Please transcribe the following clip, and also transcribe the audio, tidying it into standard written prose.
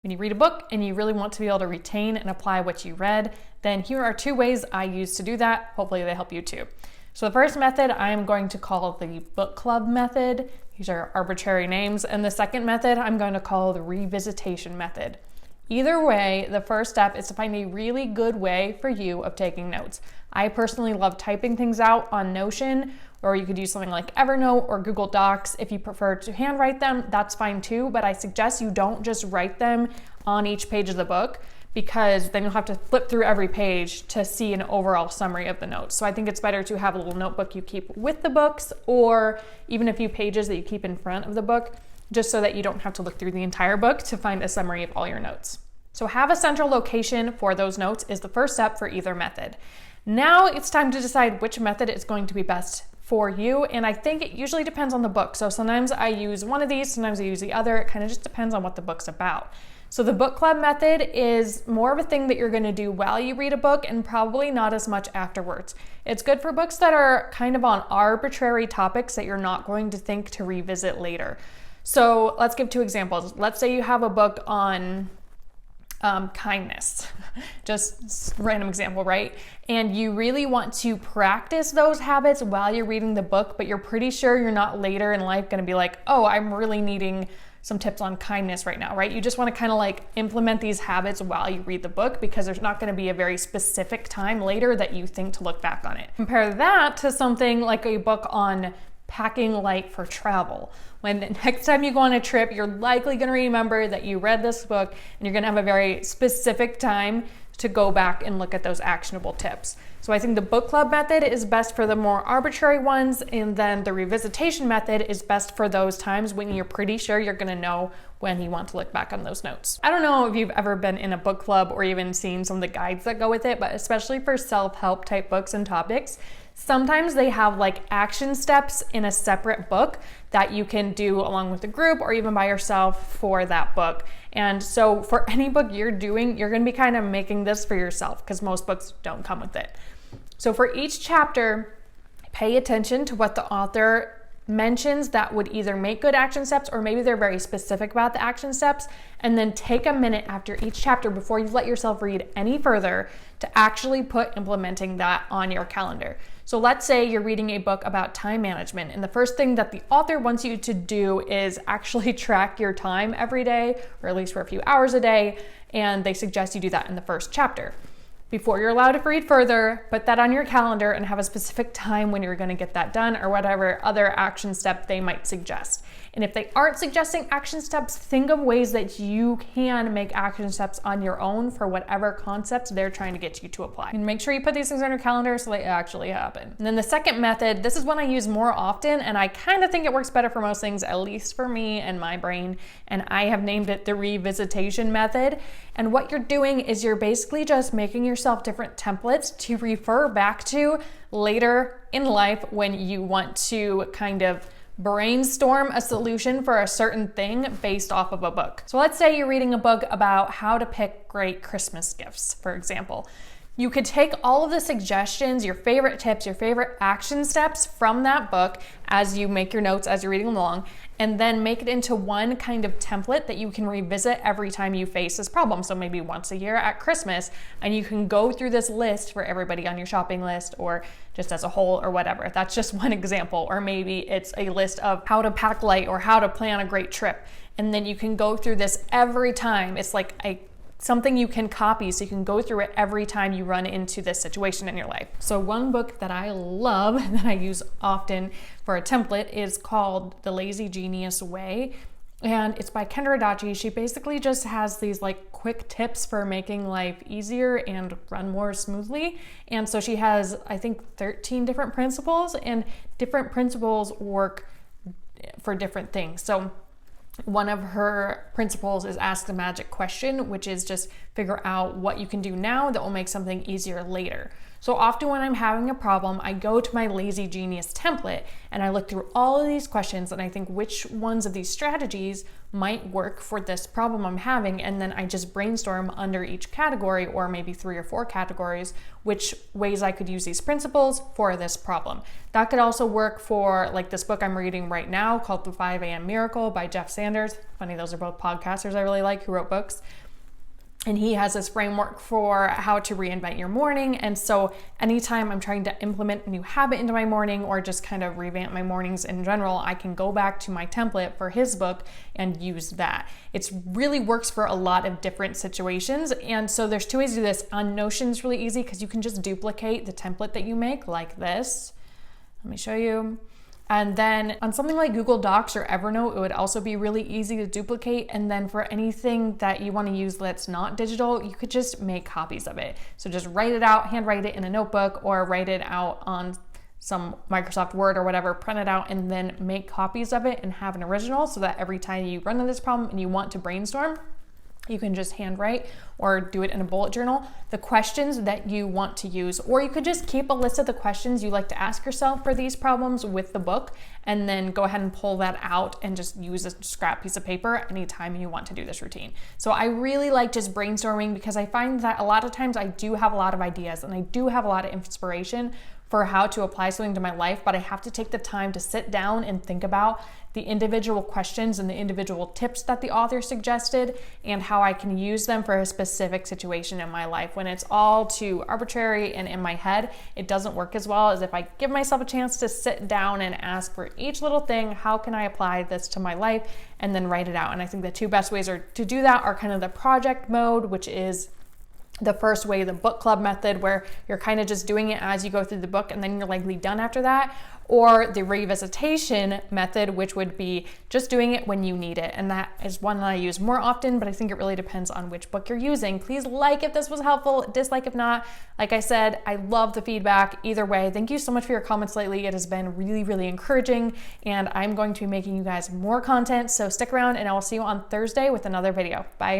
When you read a book and you really want to be able to retain and apply what you read, then here are 2 ways I use to do that. Hopefully they help you too. So the first method I'm going to call the book club method. These are arbitrary names. And the second method I'm going to call the revisitation method. Either way, the first step is to find a really good way for you of taking notes. I personally love typing things out on Notion, or you could use something like Evernote or Google Docs. If you prefer to handwrite them, that's fine too, but I suggest you don't just write them on each page of the book, because then you'll have to flip through every page to see an overall summary of the notes. So I think it's better to have a little notebook you keep with the books, or even a few pages that you keep in front of the book, just so that you don't have to look through the entire book to find a summary of all your notes. So have a central location for those notes is the first step for either method. Now it's time to decide which method is going to be best for you, and I think it usually depends on the book. So sometimes I use one of these, sometimes I use the other. It kind of just depends on what the book's about. So the book club method is more of a thing that you're going to do while you read a book and probably not as much afterwards. It's good for books that are kind of on arbitrary topics that you're not going to think to revisit later. So let's give 2 examples. Let's say you have a book on kindness, just random example, right? And you really want to practice those habits while you're reading the book, but you're pretty sure you're not later in life going to be like, oh, I'm really needing some tips on kindness right now, right? You just want to kind of like implement these habits while you read the book, because there's not going to be a very specific time later that you think to look back on it. Compare that to something like a book on packing light for travel. When the next time you go on a trip, you're likely going to remember that you read this book, and you're going to have a very specific time to go back and look at those actionable tips. So I think the book club method is best for the more arbitrary ones, and then the revisitation method is best for those times when you're pretty sure you're going to know when you want to look back on those notes. I don't know if you've ever been in a book club or even seen some of the guides that go with it, but especially for self-help type books and topics, sometimes they have like action steps in a separate book that you can do along with the group or even by yourself for that book. And so for any book you're doing, you're going to be kind of making this for yourself, because most books don't come with it. So for each chapter, pay attention to what the author mentions that would either make good action steps, or maybe they're very specific about the action steps, and then take a minute after each chapter before you let yourself read any further to actually put implementing that on your calendar. So let's say you're reading a book about time management, and the first thing that the author wants you to do is actually track your time every day, or at least for a few hours a day, and they suggest you do that in the first chapter. Before you're allowed to read further, put that on your calendar and have a specific time when you're going to get that done, or whatever other action step they might suggest. And if they aren't suggesting action steps, think of ways that you can make action steps on your own for whatever concepts they're trying to get you to apply. And make sure you put these things on your calendar so they actually happen. And then the second method, this is one I use more often, and I kind of think it works better for most things, at least for me and my brain, and I have named it the revisitation method. And what you're doing is you're basically just making yourself different templates to refer back to later in life when you want to kind of brainstorm a solution for a certain thing based off of a book. So let's say you're reading a book about how to pick great Christmas gifts, for example. You could take all of the suggestions, your favorite tips, your favorite action steps from that book as you make your notes as you're reading along, and then make it into one kind of template that you can revisit every time you face this problem. So maybe once a year at Christmas, and you can go through this list for everybody on your shopping list, or just as a whole, or whatever. That's just one example. Or maybe it's a list of how to pack light or how to plan a great trip. And then you can go through this every time. It's like something you can copy, so you can go through it every time you run into this situation in your life. So one book that I love, that I use often for a template, is called The Lazy Genius Way. And it's by Kendra Adachi. She basically just has these like quick tips for making life easier and run more smoothly. And so she has, I think, 13 different principles, and different principles work for different things. So one of her principles is ask the magic question, which is just figure out what you can do now that will make something easier later. So often when I'm having a problem, I go to my Lazy Genius template and I look through all of these questions and I think which ones of these strategies might work for this problem I'm having, and then I just brainstorm under each category, or maybe 3 or 4 categories, which ways I could use these principles for this problem. That could also work for like this book I'm reading right now called The 5 a.m. Miracle by Jeff Sanders. Funny, those are both podcasters I really like who wrote books. And he has this framework for how to reinvent your morning. And so anytime I'm trying to implement a new habit into my morning or just kind of revamp my mornings in general, I can go back to my template for his book and use that. It really works for a lot of different situations. And so there's 2 ways to do this. On Notion is really easy because you can just duplicate the template that you make like this. Let me show you. And then on something like Google Docs or Evernote, it would also be really easy to duplicate. And then for anything that you want to use that's not digital, you could just make copies of it. So just write it out, handwrite it in a notebook, or write it out on some Microsoft Word or whatever, print it out, and then make copies of it and have an original so that every time you run into this problem and you want to brainstorm, you can just handwrite or do it in a bullet journal, the questions that you want to use. Or you could just keep a list of the questions you like to ask yourself for these problems with the book, and then go ahead and pull that out and just use a scrap piece of paper anytime you want to do this routine. So I really like just brainstorming because I find that a lot of times I do have a lot of ideas and I do have a lot of inspiration for how to apply something to my life, but I have to take the time to sit down and think about the individual questions and the individual tips that the author suggested and how I can use them for a specific situation in my life. When it's all too arbitrary and in my head, it doesn't work as well as if I give myself a chance to sit down and ask for each little thing, how can I apply this to my life, and then write it out. And I think the 2 best ways to do that are kind of the project mode, which is the first way, the book club method, where you're kind of just doing it as you go through the book and then you're likely done after that, or the revisitation method, which would be just doing it when you need it. And that is one that I use more often, but I think it really depends on which book you're using. Please like if this was helpful, dislike if not. Like I said, I love the feedback either way. Thank you so much for your comments lately. It has been really, really encouraging, and I'm going to be making you guys more content. So stick around and I will see you on Thursday with another video. Bye.